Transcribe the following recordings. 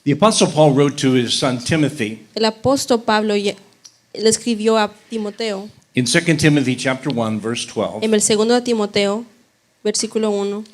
The Apostle Paul wrote to his son Timothy El apóstol Pablo le escribió a Timoteo in 2 Timothy chapter 1, verse 12. en el segundo de Timoteo, versículo 1.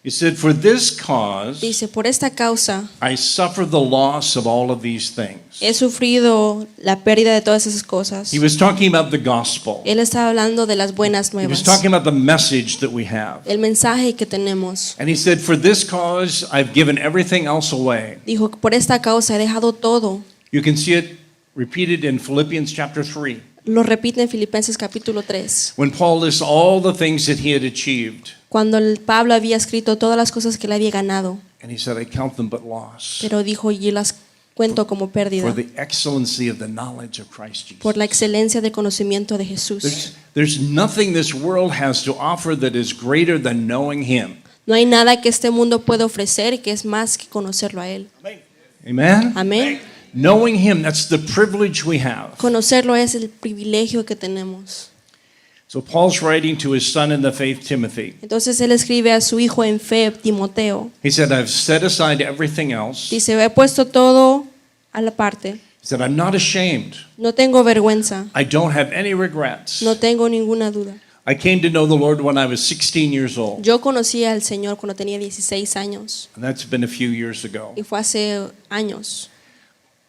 He said, "For this cause Dice, por esta causa I suffer the loss of all of these things." he sufrido la pérdida de todas esas cosas. He was talking about the gospel. Él estaba hablando de las buenas He was nuevas, talking about the message that we have. el mensaje que tenemos. And he said, "For this cause I've given everything else away." Dijo, por esta causa he dejado todo. You can see it repeated in Philippians chapter 3, Lo repite en Filipenses capítulo 3. when Paul lists all the things that he had achieved. Cuando Pablo había escrito todas las cosas que él había ganado, And he said, "I count them but loss pero dijo, y las cuento como for pérdida the excellency of the knowledge of Christ Jesus." por la excelencia del conocimiento de Jesús. There's nothing this world has to offer that is greater than knowing him. No hay nada que este mundo pueda ofrecer que es más que conocerlo a él. Amen? Amén. Knowing him, that's the privilege we have. Conocerlo es el privilegio que tenemos. So Paul's writing to his son in the faith, Timothy. Entonces él escribe a su hijo en fe, Timoteo. He said, "I've set aside everything else." Dice, he puesto todo a la parte. He said, "I'm not ashamed. No tengo vergüenza. I don't have any regrets. No tengo ninguna duda. I came to know the Lord when I was 16 years old." Yo conocí al Señor cuando tenía 16 años. And that's been a few years ago. Y fue hace años.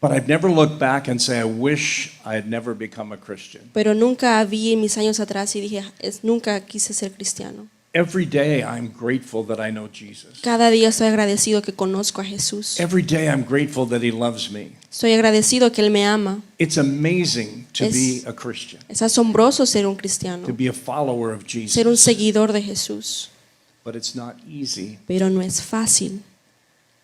But I've never looked back and say, I wish I had never become a Christian. Pero nunca vi en mis años atrás y dije, nunca quise ser cristiano. Every day I'm grateful that I know Jesus. Cada día estoy agradecido que conozco a Jesús. Every day I'm grateful that he loves me. Estoy agradecido que Él me ama. It's amazing to Es- be a Christian, Es asombroso ser un cristiano, to be a follower of ser un Jesus. seguidor de Jesús. But it's not easy. Pero no es fácil.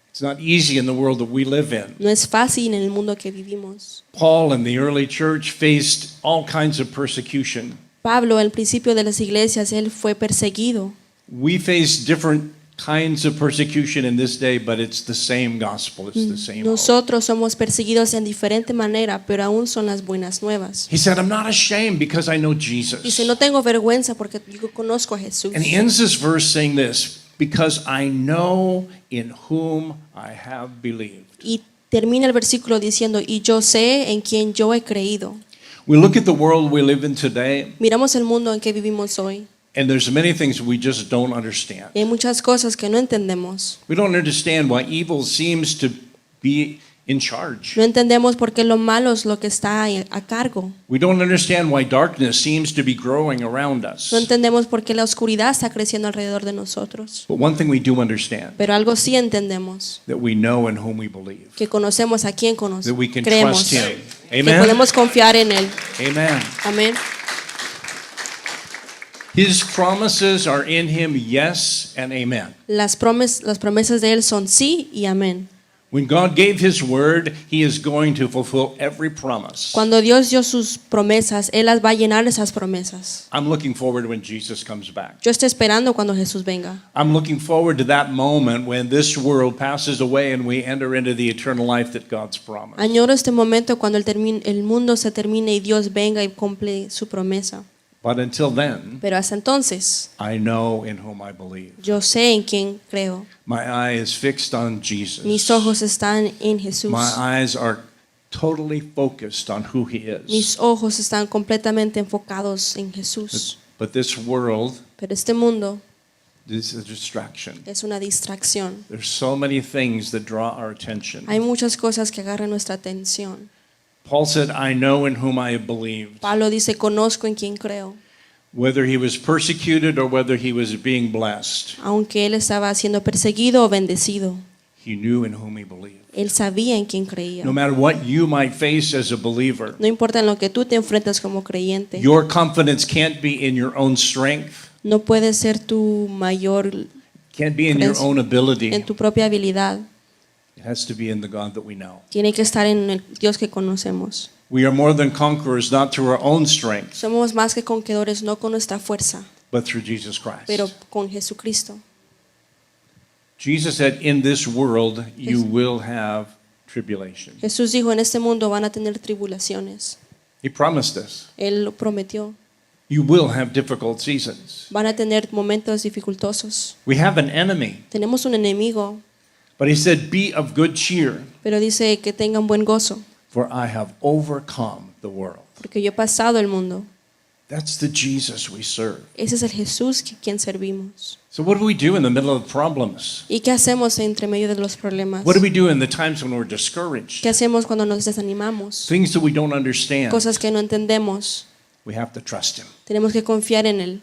It's not easy in the world that we live in. No es fácil en el mundo que vivimos. Paul in the early church faced all kinds of persecution. Pablo, al principio de las iglesias, él fue perseguido. We face different kinds of persecution in this day, but it's the same gospel. It's the same hope. Nosotros somos perseguidos en diferente manera, pero aún son las buenas nuevas. He said, "I'm not ashamed because I know Jesus." Dice, no tengo vergüenza porque yo conozco a Jesús. And he ends this verse saying this, "Because I know in whom I have believed." Y termina el versículo diciendo, y yo sé en quien yo he creído. We look at the world we live in today, Miramos el mundo en que vivimos hoy. and there's many things we just don't understand. Y hay muchas cosas que no entendemos. We don't understand why evil seems to be in charge. No entendemos por qué lo malo es lo que está a cargo. We don't understand why darkness seems to be growing around us. No entendemos por qué la oscuridad está creciendo alrededor de nosotros. But one thing we do understand, Pero algo sí entendemos, that we know in whom we believe, que conocemos a quien that we can creemos, trust him. que Amen? podemos confiar en Él. Amen. Amén. His promises are in him, yes and amen. Las promesas de Él son sí y amén. When God gave his word, he is going to fulfill every promise. Cuando Dios dio sus promesas, Él las va a llenar esas promesas. I'm looking forward when Jesus comes back. Yo estoy esperando cuando Jesús venga. I'm looking forward to that moment when this world passes away and we enter into the eternal life that God's promised. Añoro este momento cuando el mundo se termine y Dios venga y cumple su promesa. But until then, Pero hasta entonces, I know in whom I believe. yo sé en quién creo. My eye is fixed on Jesus. Mis ojos están en Jesús. My eyes are totally focused on who he is. Mis ojos están completamente enfocados en Jesús. But this world Pero este mundo is a distraction. es una distracción. There's so many things that draw our attention. Hay muchas cosas que agarran nuestra atención. Paul said, "I know in whom I have believed." Pablo dice, conozco en quién creo. Whether he was persecuted or whether he was being blessed, Aunque él estaba siendo perseguido o bendecido, he knew in whom he believed. él sabía en quién creía. No matter what you might face as a believer, No importa en lo que tú te enfrentas como creyente. your confidence can't be in your own strength, No puede ser tu mayor can't be in your own ability. en tu propia habilidad. It has to be in the God that we know. Tiene que estar en el Dios que conocemos. We are more than conquerors, not through our own strength, Somos más que conquistadores, no con nuestra fuerza, but through Jesus Christ. pero con Jesucristo. Jesus said, "In this world you will have tribulation." Jesús dijo, en este mundo van a tener tribulaciones. He promised us. Él lo prometió. You will have difficult seasons. Van a tener momentos dificultosos. We have an enemy, Tenemos un enemigo, But he said, be of good cheer, Pero dice que tengan buen gozo, for I have overcome the world. porque yo he pasado el mundo. That's the Jesus we serve. Ese es el Jesús quien servimos. So what do we do in the middle of problems? ¿Y qué hacemos entre medio de los problemas? What do we do in the times when we're discouraged? ¿Qué hacemos cuando nos desanimamos? Things that we don't understand. Cosas que no entendemos. We have to trust him. Tenemos que confiar en Él.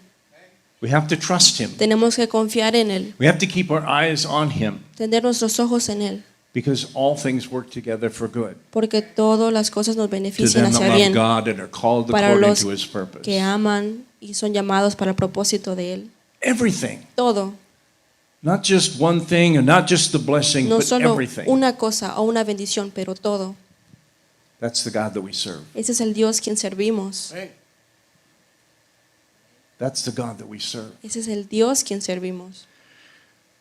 We have to trust him. Tenemos que confiar en Él. We have to keep our eyes on him, Tener nuestros ojos en Él. because all things work together for good Porque todas las cosas nos to benefician them that hacia love bien. God and are called Para according los to his purpose. que aman y son llamados para el propósito de Él. Everything. Todo. Not just one thing and not just the blessing, No but solo everything. una cosa o una bendición, pero todo. That's the God that we serve. Ese es el Dios quien servimos. That's the God that we serve. Ese es el Dios quien servimos.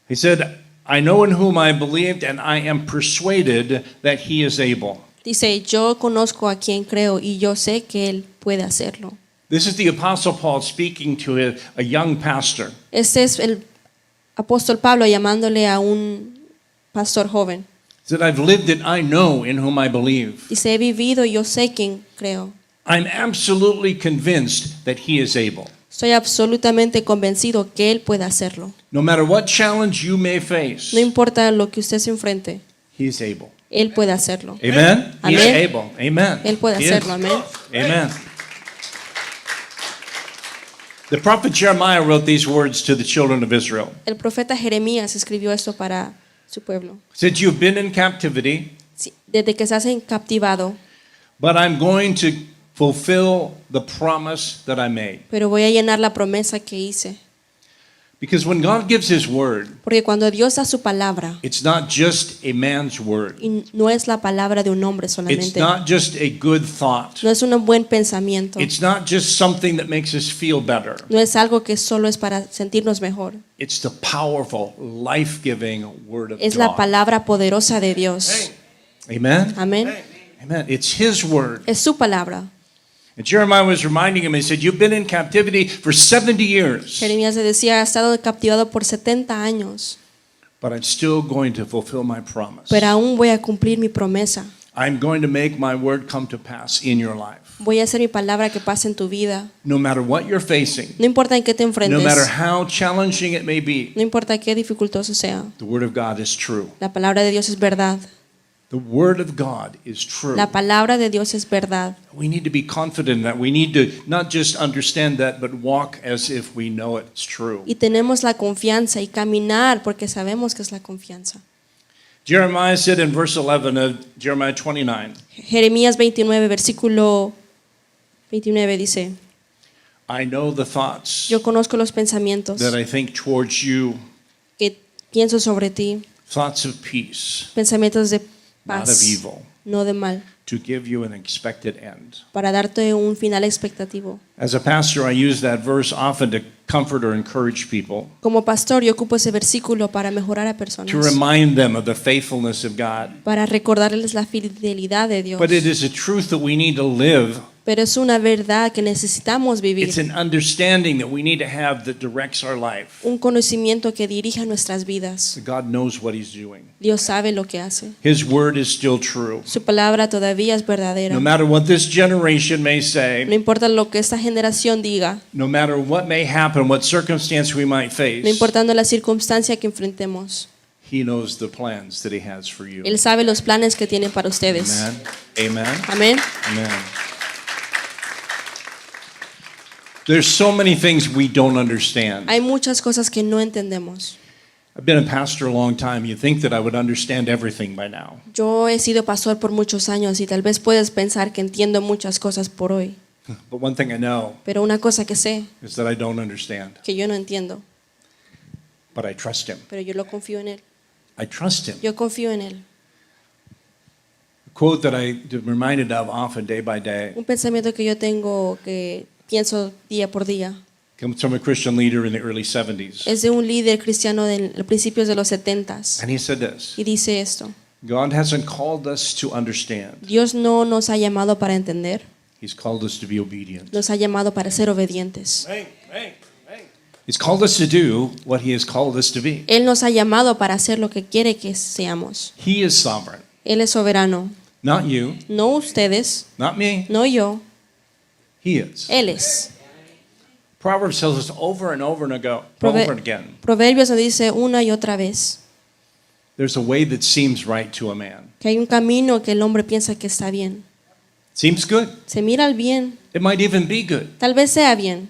He said, I know in whom I believed, and I am persuaded that he is able. Dice, yo conozco a quien creo y yo sé que Él puede hacerlo. This is the Apostle Paul speaking to a young pastor. Este es el apóstol Pablo llamándole a un pastor joven. He said, I've lived it, I know in whom I believe. Dice, he vivido y yo sé quien creo. I'm absolutely convinced that he is able. Estoy absolutamente convencido que Él puede hacerlo. No matter what challenge you may face, No importa lo que usted se enfrente, he is able. Él puede hacerlo. Amen? He is Amén. able. Amen. Él puede He is. hacerlo, amén. Amen. The prophet Jeremiah wrote these words to the children of Israel. El profeta Jeremías escribió esto para su pueblo. He said, you've been in captivity, Sí, desde que estás captivado, but I'm going to fulfill the promise that I made. pero voy a llenar la promesa que hice. Because when God gives his word, Porque cuando Dios da su palabra, it's not just a man's word. y no es la palabra de un hombre It's solamente, not just a good thought. no es un buen pensamiento, It's not just something that makes us feel better. no es algo que solo es para sentirnos mejor, It's the powerful, life-giving word of es la God. palabra poderosa de Dios. Amen? Amén. Amen. It's his word. Es su palabra. And Jeremiah was reminding him, he said, you've been in captivity for 70 years, Jeremías le decía, ha estado captivado por 70 años, but I'm still going to fulfill my promise. pero aún voy a cumplir mi promesa. I'm going to make my word come to pass in your life. Voy a hacer mi palabra que pase en tu vida. No matter what you're facing, No importa en qué te no enfrentes, matter how challenging it may be, no importa qué dificultoso sea, the word of God is true. la palabra de Dios es verdad. The word of God is true. La palabra de Dios es verdad. We need to be confident in that. We need to not just understand that, but walk as if we know it's true. Y tenemos la confianza y caminar porque sabemos que es la confianza. Jeremiah said in verse 11 of Jeremiah 29, Jeremías 29, versículo 29 dice, I know the thoughts yo conozco los pensamientos that I think towards you, que pienso sobre ti, thoughts of peace, pensamientos de not of paz, evil, no de mal, to give you an expected end. para darte un final expectativo. As a pastor, I use that verse often to comfort or encourage people, Como pastor, yo ocupo ese versículo para mejorar a to personas, remind them of the faithfulness of God. para recordarles la fidelidad de Dios. But it is a truth that we need to live. Pero es una verdad que necesitamos vivir, It's an understanding that we need to have that directs our life. un conocimiento que dirija nuestras vidas. God knows what he's doing. Dios sabe lo que hace. His word is still true. Su palabra todavía es verdadera. No matter what this generation may No say, importa lo que esta generación diga, no matter what may happen, what circumstance we might no face, importando la circunstancia que enfrentemos, he knows the plans that he has for you. Él sabe los planes que tiene para ustedes. Amen. Amen. Amén. Amen. There's so many things we don't understand. Hay muchas cosas que no entendemos. I've been a pastor a long time. You'd think that I would understand everything by now. Yo he sido pastor por muchos años y tal vez puedes pensar que entiendo muchas cosas por hoy, But one thing I know pero una cosa que sé, is that I don't understand. que yo no entiendo, But I trust him. pero yo lo confío en Él. I trust him. Yo confío en Él. A quote that I'm reminded of often day by day Un pensamiento que yo tengo que pienso día por día comes from a Christian leader in the early 70s. es de un líder cristiano de los principios de los 70s And he said this, y dice esto: God hasn't called us to understand. Dios no nos ha llamado para entender, He's called us to be obedient. nos ha llamado para ser obedientes. He's called us to do what he has called us to be. Él nos ha llamado para hacer lo que quiere que seamos. He is sovereign. Él es soberano. Not you, No ustedes, not me. no yo. He is. Él es. Proverbs tells us over and over and over and again. Proverbios nos dice una y otra vez There's a way that seems right to a man. que hay un camino que el hombre piensa que está bien. Seems good. Se mira al bien, It might even be good, tal vez sea bien,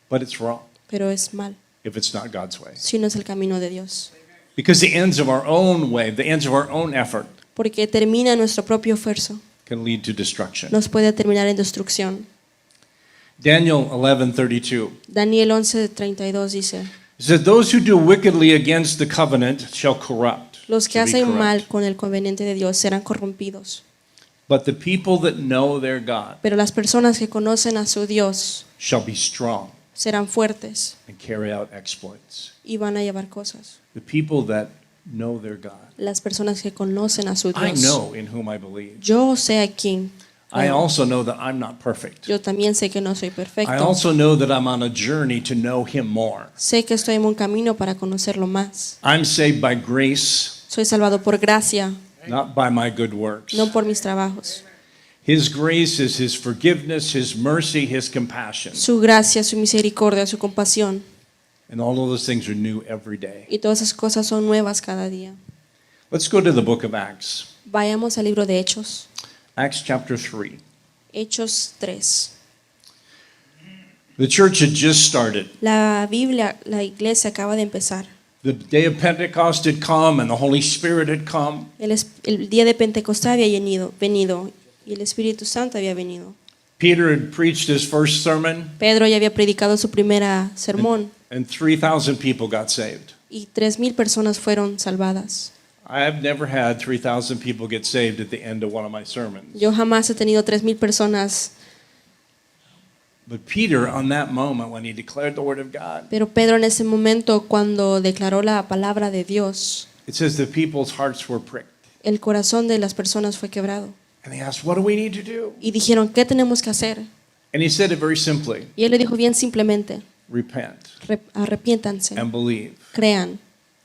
but it's wrong pero es mal if it's not God's way. si no es el camino de Dios. Because the ends of our own way, the ends of our own effort Porque termina nuestro propio esfuerzo, can lead to destruction. nos puede terminar en destrucción. Daniel 11:32. Daniel 11:32 dice, It says, "Those who do wickedly against the covenant shall corrupt." los que To be hacen corrupt. mal con el conveniente de Dios serán corrompidos. But the people that know their God Pero las personas que conocen a su Dios shall be strong serán fuertes and carry out exploits. y van a llevar cosas. The people that know their God. Las personas que conocen a su I Dios. know in whom I believe. Yo sé a quién. I also know that I'm not perfect. Yo también sé que no soy I perfecto. also know that I'm on a journey to know him more. Sé que estoy en un camino para conocerlo más. I'm saved by grace, Soy salvado por gracia, not by my good works. no por mis trabajos. His grace is his forgiveness, his mercy, his compassion. Su gracia, su misericordia, su compasión. And all of those things are new every day. Y todas esas cosas son nuevas cada día. Let's go to the book of Acts. Vayamos al libro de Hechos. Acts chapter 3. Hechos 3. The church had just started. La Biblia, la iglesia acaba de empezar. The day of Pentecost had come and the Holy Spirit had come. El día de Pentecostés había venido y el Espíritu Santo había venido. Peter had preached his first sermon Pedro ya había predicado su primera sermón and 3,000 people got saved. y 3,000 personas fueron salvadas. I've never had 3,000 people get saved at the end of one of my sermons. Yo jamás he tenido 3,000 personas, But Peter, on that moment when he declared the word of God, pero Pedro en ese momento cuando declaró la palabra de Dios, it says the people's hearts were pricked. el corazón de las personas fue quebrado. And they asked, what do we need to do? Y dijeron, ¿qué tenemos que hacer? And he said it very simply, Y él le dijo bien simplemente, repent arrepiéntanse, and believe, crean,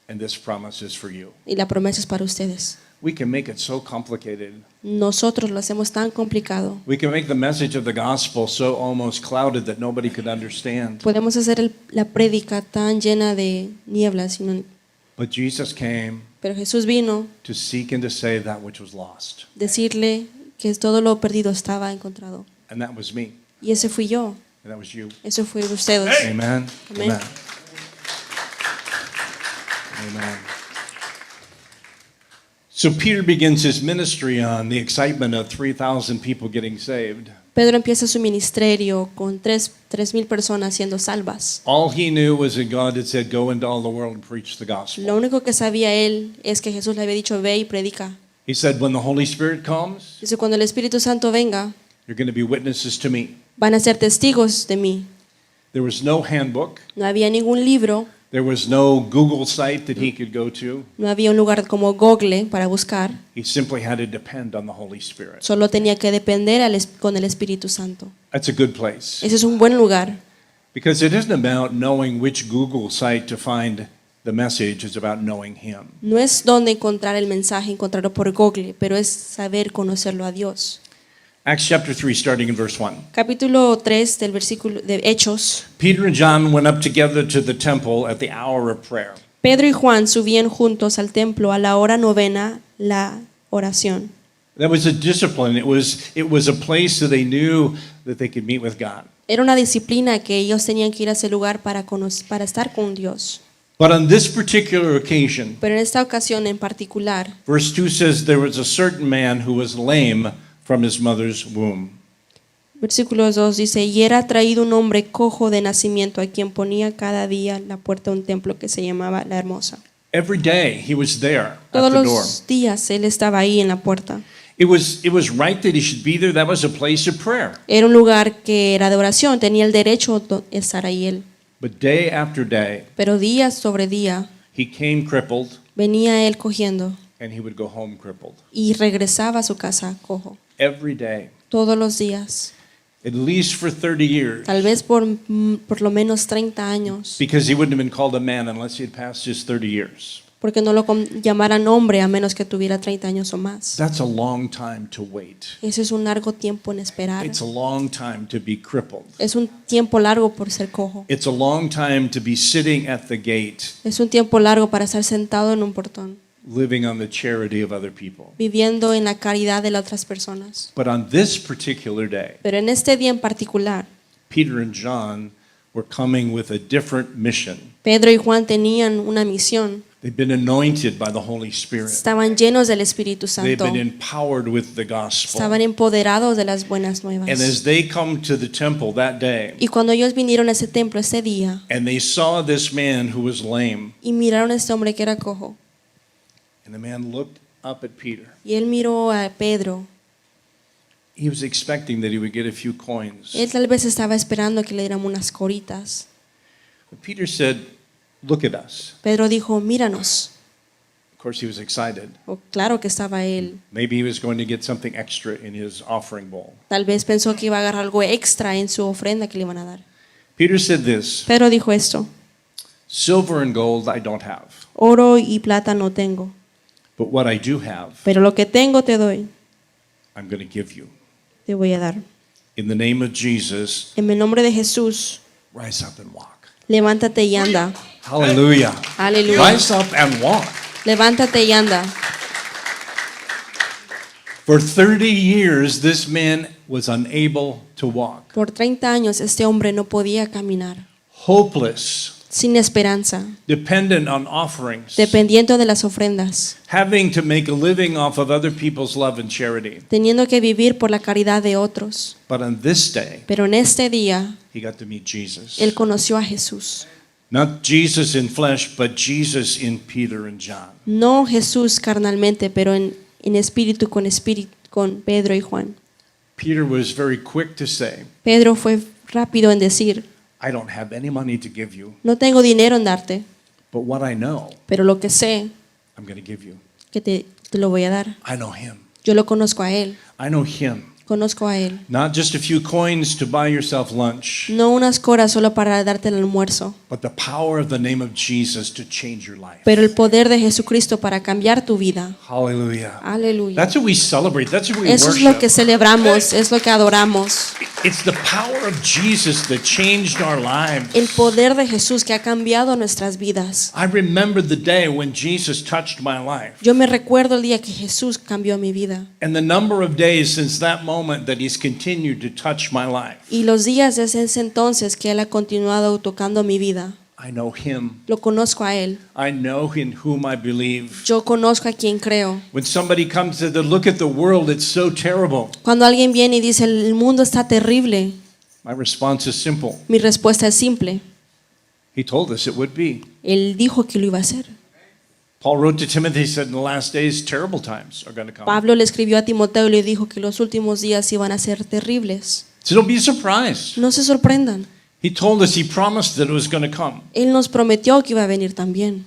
and this promise is for you. y la promesa es para ustedes. We can make it so complicated. Nosotros lo hacemos tan complicado. We can make the message of the gospel so almost clouded that nobody could understand. Podemos hacer la prédica tan llena de nieblas, But Jesus came pero Jesús vino to seek and to save that which was lost. a decirle que todo lo perdido estaba encontrado. And that was me. Y ese fui yo, And that was you. eso fue ustedes. Amen. Amen. Amen. Amen. So Peter begins his ministry on the excitement of 3,000 people getting saved. Pedro empieza su ministerio con 3,000 personas siendo salvas. All he knew was that God had said, go into all the world and preach the gospel. Lo único que sabía él es que Jesús le había dicho, ve y predica. He said, when the Holy Spirit comes, Dice, cuando el Espíritu Santo venga, you're going to be witnesses to me. van a ser testigos de mí. There was no handbook. No había ningún libro, There was no Google site that he could go to. no había un lugar como Google para buscar. He simply had to depend on the Holy Spirit. Solo tenía que depender con el Espíritu Santo. That's a good place. Ese es un buen lugar. Because it isn't about knowing which Google site to find the message, it's about knowing Him. No es donde encontrar el mensaje, encontrarlo por Google, pero es saber conocerlo a Dios. Acts chapter 3, starting in verse 1. Capítulo 3 del versículo de Hechos. Peter and John went up together to the temple at the hour of prayer. Pedro y Juan subían juntos al templo a la hora novena, la oración. That was a discipline. It was a place that they knew that they could meet with God. Era una disciplina que ellos tenían que ir a ese lugar para estar con Dios. But on this particular occasion, Pero en esta ocasión en particular, verse 2 says there was a certain man who was lame from his mother's womb. versículo 2 dice, y era traído un hombre cojo de nacimiento a quien ponía cada día la puerta de un templo que se llamaba La Hermosa. Every day he was there at Todos the door. los días él estaba ahí en la puerta. It was right that he should be there. That was a place of prayer. Era un lugar que era de oración, tenía el derecho de estar ahí él. But day after day, Pero día sobre día he came crippled venía él cogiendo and he would go home crippled. y regresaba a su casa cojo. Every day. Todos los días. at least for 30 years, tal vez por lo menos 30 años, because he wouldn't have been called a man unless he had passed his 30 years. porque no lo llamaran hombre a menos que tuviera 30 años o más. That's a long time to wait. Ese es un largo tiempo en esperar. It's a long time to be crippled. Es un tiempo largo por ser cojo. It's a long time to be sitting at the gate, Es un tiempo largo para estar sentado en un portón, living on the charity of other people. viviendo en la caridad de las otras personas. But on this particular day, Pero en este día en particular, Peter and John were coming with a different mission. Pedro y Juan tenían una misión. They've been anointed by the Holy Spirit. Estaban llenos del Espíritu They've Santo. been empowered with the gospel. Estaban empoderados de las buenas nuevas. And as they come to the temple that day, Y cuando ellos vinieron a ese templo ese día and they saw this man who was lame, y miraron a este hombre que era cojo, and the man looked up at Peter, y él miró a Pedro, he was expecting that he would get a few coins. él tal vez estaba esperando que le dieran unas coritas. But Peter said, "Look at us." Pedro dijo, míranos. Of course, he was excited. Oh, claro que estaba él. Maybe he was going to get something extra in his offering bowl. Tal vez pensó que iba a agarrar algo extra en su ofrenda que le iban a dar. Peter said this, Pedro dijo esto, "Silver and gold I don't have, oro y plata no tengo, but what I do have, pero lo que tengo te doy, I'm going to give you. te voy a dar. In the name of Jesus, En el nombre de Jesús, rise up and walk." levántate y anda. Hallelujah. Aleluya. Rise up and walk. Levántate y anda. For 30 years, this man was unable to walk. Por 30 años este hombre no podía caminar, Hopeless, sin esperanza, dependent on offerings, dependiendo de las ofrendas, having to make a living off of other people's love and charity. teniendo que vivir por la caridad de otros. But on this day, Pero en este día, he got to meet Jesus. él conoció a Jesús. Not Jesus in flesh, but Jesus in Peter and John. No Jesús carnalmente, pero en espíritu con Pedro y Juan. Peter was very quick to say, Pedro fue rápido en decir, "I don't have any money to give you, no tengo dinero en darte, but what I know, pero lo que sé I'm going to give you. que te lo voy a dar. I know him. Yo lo conozco a él, I know him. conozco a él. Not just a few coins to buy yourself lunch, No unas coras solo para darte el almuerzo, but the power of the name of Jesus to change your life." pero el poder de Jesucristo para cambiar tu vida. Hallelujah. Aleluya. That's what we celebrate. That's what we Eso es lo que worship. celebramos, es lo que adoramos. It's the power of Jesus that changed our lives. El poder de Jesús que ha cambiado nuestras vidas. I remember the day when Jesus touched my life, Yo me recuerdo el día que Jesús cambió mi vida and the number of days since that moment that he's continued to touch my life. y los días desde ese entonces que Él ha continuado tocando mi vida. I know him. Lo conozco a Él. I know in whom I believe. Yo conozco a quien creo. When somebody comes to look at the world, it's so terrible. Cuando alguien viene y dice el mundo está terrible, My response is simple. mi respuesta es simple. He told us it would be. Él dijo que lo iba a hacer. Paul wrote to Timothy, he said, "In the last days, terrible times are going to come." Pablo le escribió a Timoteo y le dijo que los últimos días iban a ser terribles. So don't be surprised. No se sorprendan. He told us, he promised that it was going to come. Él nos prometió que iba a venir también.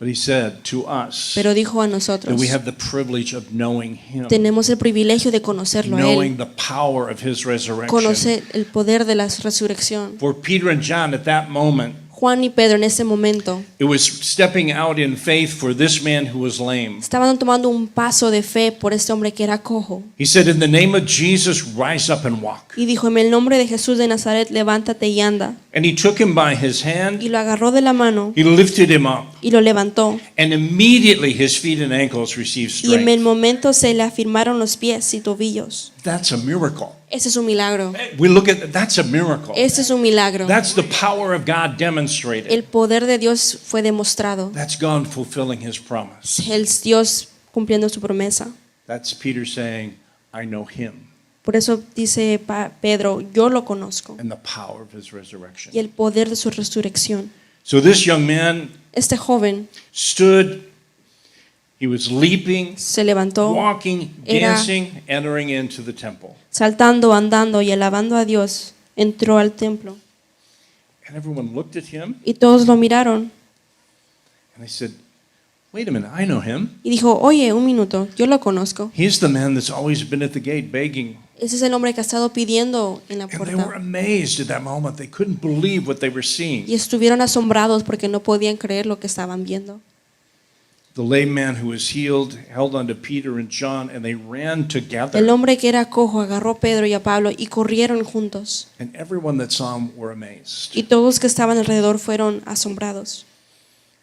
But he said to us Pero dijo a that nosotros, we have the privilege of knowing him, tenemos el privilegio de conocerlo a knowing Él, the power of his resurrection. conocer el poder de la resurrección. For Peter and John at that moment, Juan y Pedro en ese momento it was stepping out in faith for this man who was lame. estaban tomando un paso de fe por este hombre que era cojo. He said, "In the name of Jesus, rise up and walk." Y dijo, en el nombre de Jesús de Nazaret, levántate y anda. And he took him by his Y hand, lo agarró de la mano he lifted him up, y lo levantó. and immediately his feet and ankles received Y en el strength. momento se le afirmaron los pies y tobillos. That's a miracle. Ese es un milagro. We look at that's a miracle. Ese es un milagro. That's the power of God demonstrated. El poder de Dios fue demostrado. That's God fulfilling his promise. El Dios cumpliendo su promesa. That's Peter saying, "I know him Por eso dice Pedro, yo lo conozco. and the power of his resurrection." Y el poder de su resurrección. So this young man Este joven stood, he was leaping, se levantó, walking, Era- dancing, entering into the temple. saltando, andando y alabando a Dios, entró al templo. And everyone looked at him Y todos lo miraron and they said, "Wait a minute, I know him. y dijo, oye, un minuto, yo lo conozco. He's the man that's always been at the gate begging. Ese es el hombre que ha estado pidiendo en la And they were puerta. amazed at that moment. They couldn't believe what they were seeing. Y estuvieron asombrados porque no podían creer lo que estaban viendo. The lame man who was healed held onto Peter and John, and they ran El together. hombre que era cojo agarró a Pedro y a Pablo y corrieron juntos. And everyone that saw him were amazed. Y todos que estaban alrededor fueron asombrados.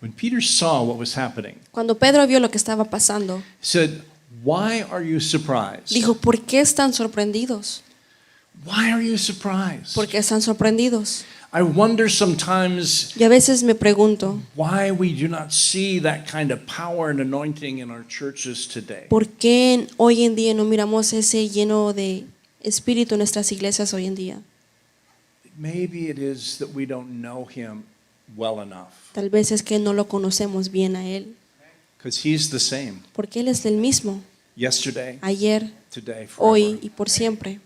When Peter saw what was happening, Cuando Pedro vio lo que estaba pasando, he said, "Why are you surprised? dijo, ¿por qué están sorprendidos? Why are you surprised? ¿Por qué están sorprendidos? I wonder sometimes Y a veces me pregunto, why we do not see that kind of power and anointing in our churches today. ¿por qué hoy en día no miramos ese lleno de espíritu en nuestras iglesias hoy en día? Maybe it is that we don't know him well enough, Tal vez es que no lo conocemos bien a Él, because he's the same porque Él es el mismo, yesterday, ayer, today, hoy forever. y por siempre.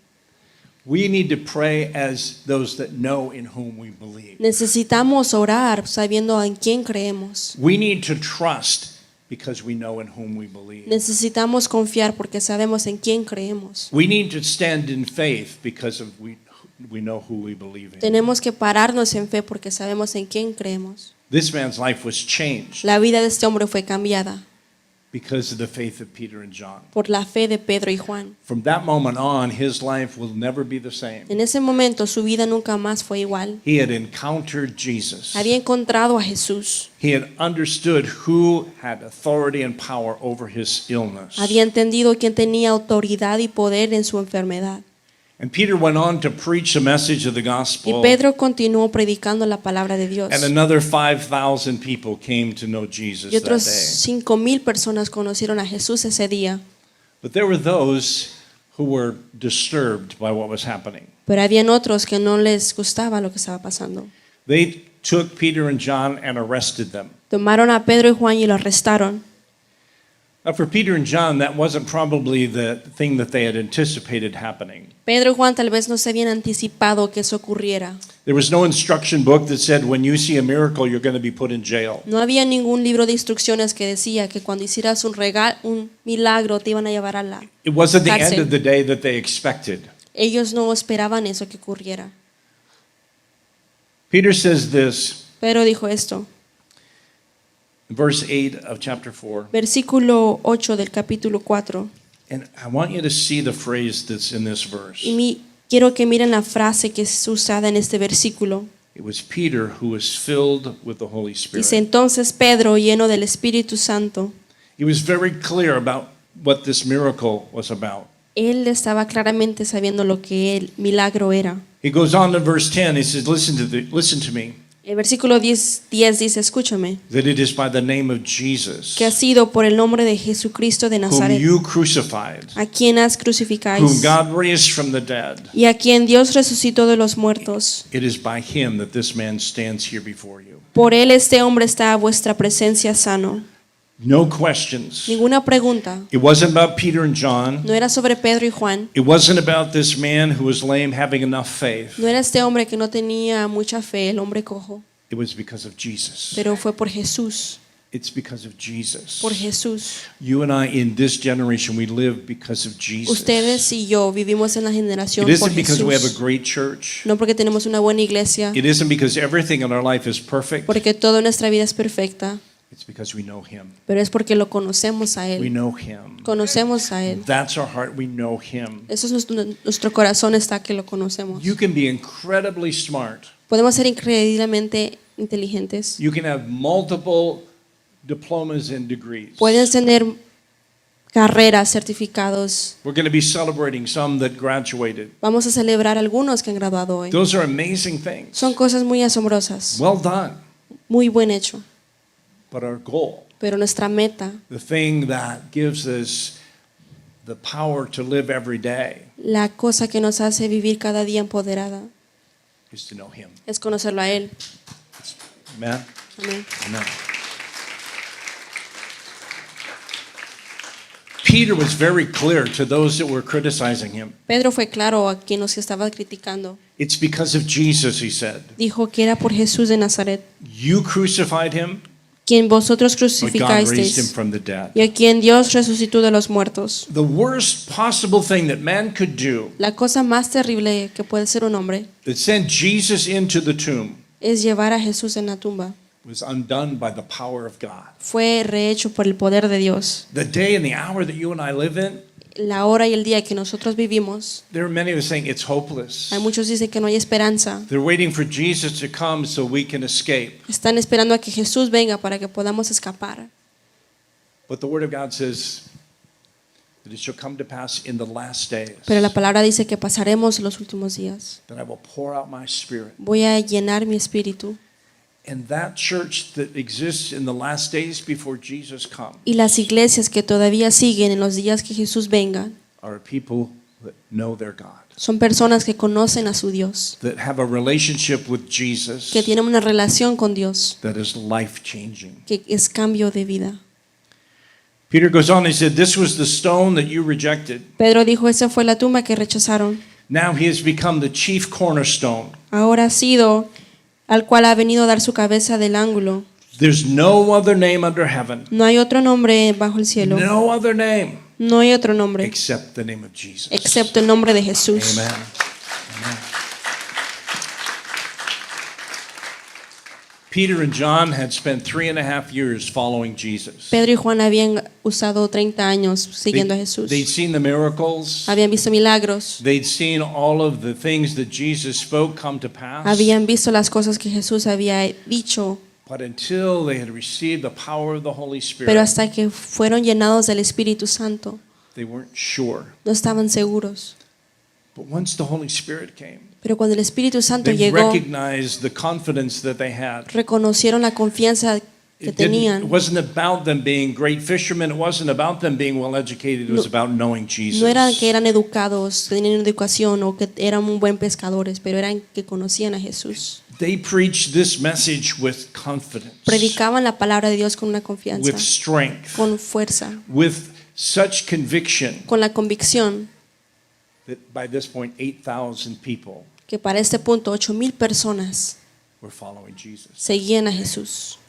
We need to pray as those that know in whom we believe. Necesitamos orar sabiendo en quién creemos. We need to trust because we know in whom we believe. Necesitamos confiar porque sabemos en quién creemos. We need to stand in faith because of we know who we believe in. Tenemos que pararnos en fe porque sabemos en quién creemos. This man's life was changed La vida de este hombre fue cambiada because of the faith of Peter and John. por la fe de Pedro y Juan. From that moment on, his life will never be the same. En ese momento su vida nunca más fue igual. He had encountered Jesus. Había encontrado a Jesús. He had understood who had authority and power over his illness. Había entendido quién tenía autoridad y poder en su enfermedad. And Peter went on to preach the message of the Y gospel. Pedro continuó predicando la palabra de Dios. And another 5,000 people came to know Jesus Y that otros day. 5,000 personas conocieron a Jesús ese día. But there were those who were disturbed by what was happening. Pero habían otros que no les gustaba lo que estaba pasando. They took Peter and John and arrested them. Tomaron a Pedro y Juan y lo arrestaron. Now, for Peter and John, that wasn't probably the thing that they had anticipated happening. Pedro y Juan tal vez no se habían anticipado que eso ocurriera. There was no instruction book that said when you see a miracle, you're going to be put in jail. No había ningún libro de instrucciones que decía que cuando hicieras un milagro te iban a llevar a la It wasn't the end cárcel. of the day that they expected. Ellos no esperaban eso que ocurriera. Peter says this Pedro dijo esto. in verse 8 of chapter 4. Versículo 8 del capítulo 4. And I want you to see the phrase that's in this verse. Quiero que miren la frase que es usada en este versículo. It was Peter who was filled with the Holy Dice Spirit. entonces Pedro, lleno del Espíritu Santo, He was very clear about what this miracle was about. él estaba claramente sabiendo lo que el milagro era. He goes on to verse 10. He says, listen to me, El versículo 10 dice, escúchame, that it is by the name of Jesus, que ha sido por el nombre de Jesucristo de whom Nazaret, you crucified, a quien has whom crucificáis God raised from the dead. y a quien Dios resucitó de los muertos. It is by him that this man stands here before you. Por él este hombre está a vuestra presencia sano. No questions. Ninguna pregunta. It wasn't about Peter and John. No era sobre Pedro y Juan. It wasn't about this man who was lame having enough faith. No era este hombre que no tenía mucha fe, el hombre cojo. It was because of Jesus. Pero fue por Jesús. It's because of Jesus. Por Jesús. You and I in this generation, we live because of Jesus. Ustedes y yo vivimos en la generación It por isn't because we have a Jesús. great church. No porque tenemos una buena iglesia, It isn't because everything in our life is perfect. porque toda nuestra vida es perfecta, It's because we know him. pero es porque lo conocemos a We Él. know him. Conocemos a Él. That's our heart. We know him. Eso es nuestro corazón está que lo conocemos. You can be incredibly smart. Podemos ser increíblemente inteligentes. You can have multiple diplomas and degrees. Pueden tener carreras, certificados. We're going to be celebrating some that graduated. Vamos a celebrar algunos que han graduado hoy. Those are amazing things. Son cosas muy asombrosas. Well done. Muy buen hecho. But our goal, Pero nuestra meta, the thing that gives us the power to live every day, la cosa que nos hace vivir cada día empoderada, is to know him. es conocerlo a Él. Amen? Amén. Amen. Peter was very clear to those that were criticizing him. Pedro fue claro a quien nos estaba criticando. It's because of Jesus, he said. Dijo que era por Jesús de Nazaret. You crucified him. quien vosotros but God raised him crucificasteis from the dead. y a quien Dios resucitó de los muertos. The worst possible thing that man could do La cosa más terrible que puede ser un hombre that sent Jesus into the tomb es llevar a Jesús en la tumba. was undone by the power of God. Fue rehecho por el poder de Dios. The day and the hour that you and I live in, La hora y el día que nosotros vivimos, there are many of us saying it's hopeless. hay muchos dicen que no hay esperanza. They're waiting for Jesus to come so we can escape. Están esperando a que Jesús venga para que podamos escapar. But the Word of God says that it shall come to pass in the last days Pero la palabra dice que pasaremos los últimos días. that I will pour out my Spirit. Voy a llenar mi espíritu. And that church that exists in the last days before Jesus comes Y las iglesias que todavía siguen en los días que Jesús venga are people that know their God, son personas que conocen a su Dios, that have a relationship with Jesus que tienen una relación con Dios, that is life-changing. que es cambio de vida. Peter goes on, he said, this was the stone that you rejected. Pedro dijo, esa fue la tumba que rechazaron. Now he has become the chief cornerstone. Ahora ha sido al cual ha venido a dar su cabeza del ángulo. There's no other name under heaven, No hay otro nombre bajo el cielo. no other name No hay otro nombre except the name of Jesus. excepto el nombre de Jesús. Amen. Amen. Peter and John had spent 3.5 years following Jesus. Pedro y Juan habían usado 30 años siguiendo a Jesús. They'd seen the miracles. Habían visto milagros. They'd seen all of the things that Jesus spoke come to pass. Habían visto las cosas que Jesús había dicho. But until they had received the power of the Holy Pero Spirit, hasta que fueron llenados del Espíritu Santo, they weren't sure. no estaban seguros. But once the Holy Spirit came, Pero cuando el Espíritu Santo they llegó, recognized the confidence that they had. reconocieron la confianza que It tenían. wasn't about them being great fishermen. It wasn't about them being well educated. It was about knowing Jesus. No eran que eran educados, tenían educación o que eran muy buen pescadores, pero eran que conocían a Jesús. They preached this message with confidence, Predicaban la palabra de Dios con una with confianza, strength, con fuerza, with such conviction con la convicción that by this point 8,000 people que para este punto 8,000 personas were following Jesus. seguían a Jesús.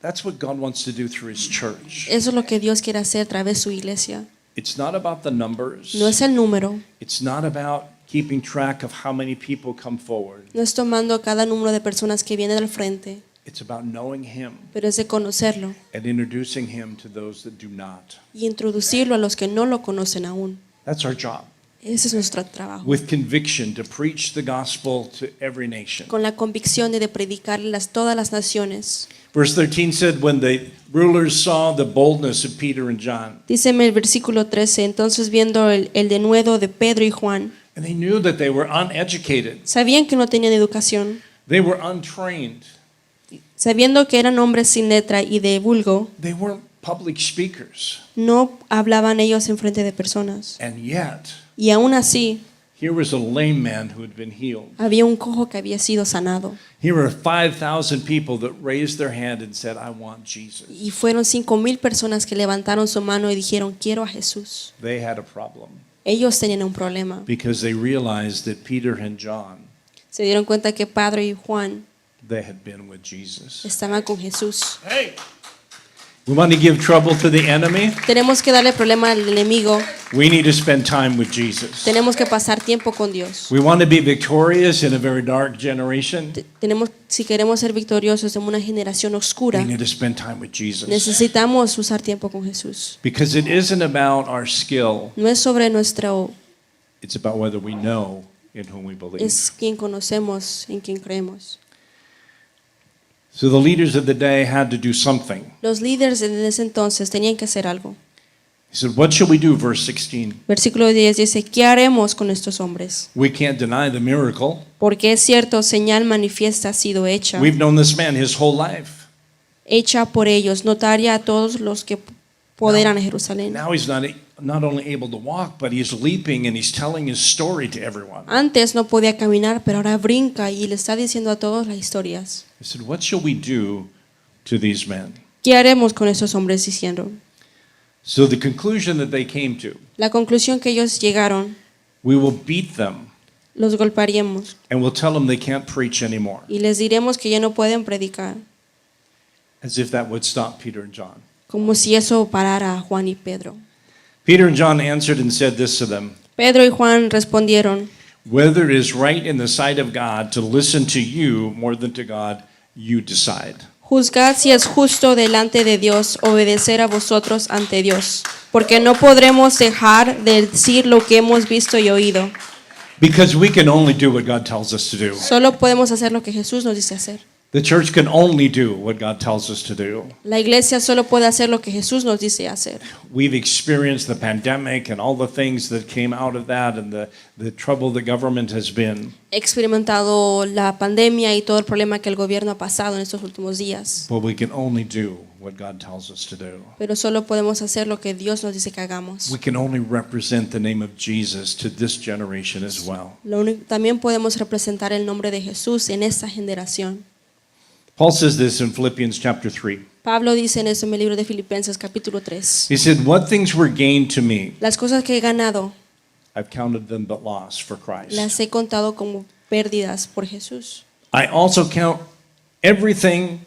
That's what God wants to do through His church. Eso es lo que Dios quiere hacer a través de su iglesia. It's not about the numbers. No es el número, It's not about keeping track of how many people come forward. no es tomando cada número de personas que vienen al frente, It's about knowing Him pero es de conocerlo and introducing Him to those that do not. y introducirlo a los que no lo conocen aún. That's our job. Ese es nuestro trabajo. With conviction to preach the gospel to every nation. Con la convicción de predicarle a todas las naciones. Verse 13 said, when the rulers saw the boldness of Peter and John, Dice en el versículo 13, entonces viendo el denuedo de Pedro y Juan, and they knew that they were uneducated, sabían que no tenían educación, they were untrained, sabiendo que eran hombres sin letra y de vulgo, they weren't public speakers, no hablaban ellos en frente de personas. and yet Y aún así, here was a lame man who had been healed. había un cojo que había sido sanado. Here were 5,000 people that raised their hand and said, I want Jesus. Y fueron 5,000 personas que levantaron su mano y dijeron, quiero a Jesús. They had a problem Ellos tenían un problema. because they realized that Peter and John, Se dieron cuenta que Pedro y Juan they had been with Jesus. estaban con Jesús. Hey, we want to give trouble to the enemy. Tenemos que darle problema al enemigo. We need to spend time with Jesus. Tenemos que pasar tiempo con Dios. We want to be victorious in a very dark generation. Si queremos ser victoriosos en una generación oscura, We need to spend time with Jesus. necesitamos usar tiempo con Jesús. Because it isn't about our skill, No es sobre nuestro, it's about whether we know in whom we believe. es quien conocemos, en quien creemos. So the leaders of the day had to do something. Los líderes de ese entonces tenían que hacer algo. He said, what shall we do? Verse 16. Versículo 10 dice, ¿qué haremos con estos hombres? We can't deny the miracle. Porque es cierto, señal manifiesta ha sido hecha, We've known this man his whole life. hecha por ellos, notaria a todos los que poderan a Jerusalén. Now he's not only able to walk, but he's leaping and he's telling his story to everyone. Antes no podía caminar, pero ahora brinca y le está diciendo a todos las historias. He said, what shall we do to these men? ¿Qué haremos con estos hombres? Diciendo. So the conclusion that they came to, La conclusión que ellos llegaron, we will beat them los golpearemos and we'll tell them they can't preach anymore. y les diremos que ya no pueden predicar. as if that would stop Peter and John. como si eso parara a Juan y Pedro. Peter and John answered and said this to them, Pedro y Juan respondieron, whether it is right in the sight of God to listen to you more than to God, you decide. juzgad si es justo delante de Dios obedecer a vosotros ante Dios, porque no podremos dejar de decir lo que hemos visto y oído. Because we can only do what God tells us to do. Solo podemos hacer lo que Jesús nos dice hacer. The church can only do what God tells us to do. La iglesia solo puede hacer lo que Jesús nos dice hacer. We've experienced the pandemic and all the things that came out of that and the trouble the government has been. He experimentado la pandemia y todo el problema que el gobierno ha pasado en estos últimos días. But we can only do what God tells us to do. Pero solo podemos hacer lo que Dios nos dice que hagamos. We can only represent the name of Jesus to this generation as well. También podemos representar el nombre de Jesús en esta generación. Paul says this in Philippians chapter 3. Pablo dice en eso en el libro de Filipenses capítulo 3. He said, what things were gained to me, Las cosas que he ganado I've counted them but loss for Christ. las he contado como pérdidas por Jesús. I also count everything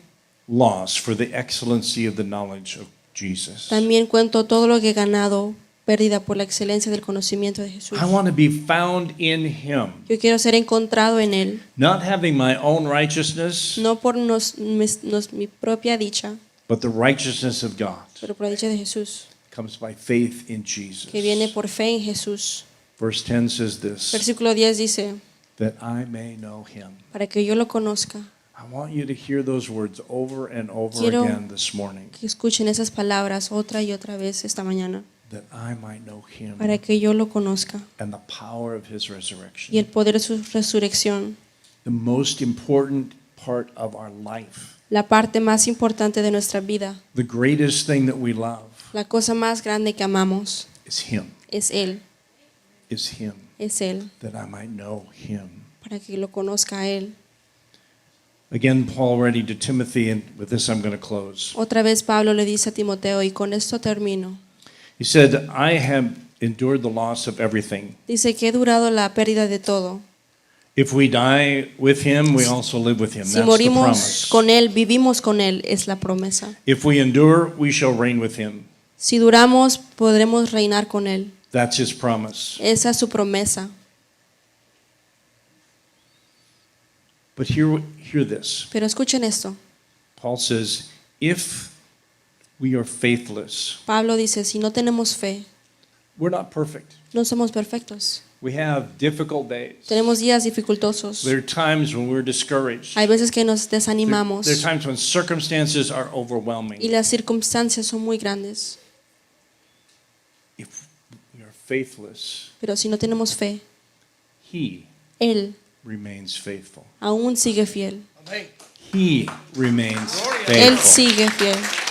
loss for the excellency of the knowledge of Jesus. También cuento todo lo que he ganado pérdida por la excelencia del conocimiento de Jesús. I want to be found in him, Yo quiero ser encontrado en Él, not having my own righteousness, no por mi propia dicha, but the righteousness of God pero por la dicha de Jesús, comes by faith in Jesus. que viene por fe en Jesús. Verse 10 says this, Versículo 10 dice, that I may know him. para que yo lo conozca. I want you to hear those words over and over Quiero again this morning, que escuchen esas palabras otra y otra vez esta mañana, that I might know him para que yo lo conozca and the power of his y el resurrection. poder de su resurrección. The most important part of our life, La parte más importante de nuestra vida, the greatest thing that we love la cosa más grande que amamos, is him, es Él, is him, es Él, that I might know him. para que lo conozca a Él. Again, Paul writing to Timothy, and with this I'm going to close. Otra vez Pablo le dice a Timoteo, y con esto termino. He said, I have endured the loss of everything. Dice que he durado la pérdida de todo. If we die with him, we also live with him. Si That's the morimos promise. con Él, vivimos con Él, es la promesa. If we endure, we shall reign with him. Si duramos, podremos reinar con Él. That's his promise. Esa es su promesa. But hear this. Pero escuchen esto. Paul says, if we are faithless, Pablo dice, si no tenemos fe, we're not perfect. no somos perfectos. We have difficult days. Tenemos días dificultosos. There are times when we're discouraged. Hay veces que nos There desanimamos are times when circumstances are y overwhelming. las circunstancias son muy grandes. If we are faithless, Pero si no tenemos fe, he Él remains faithful. aún sigue fiel. He remains Él faithful. sigue fiel.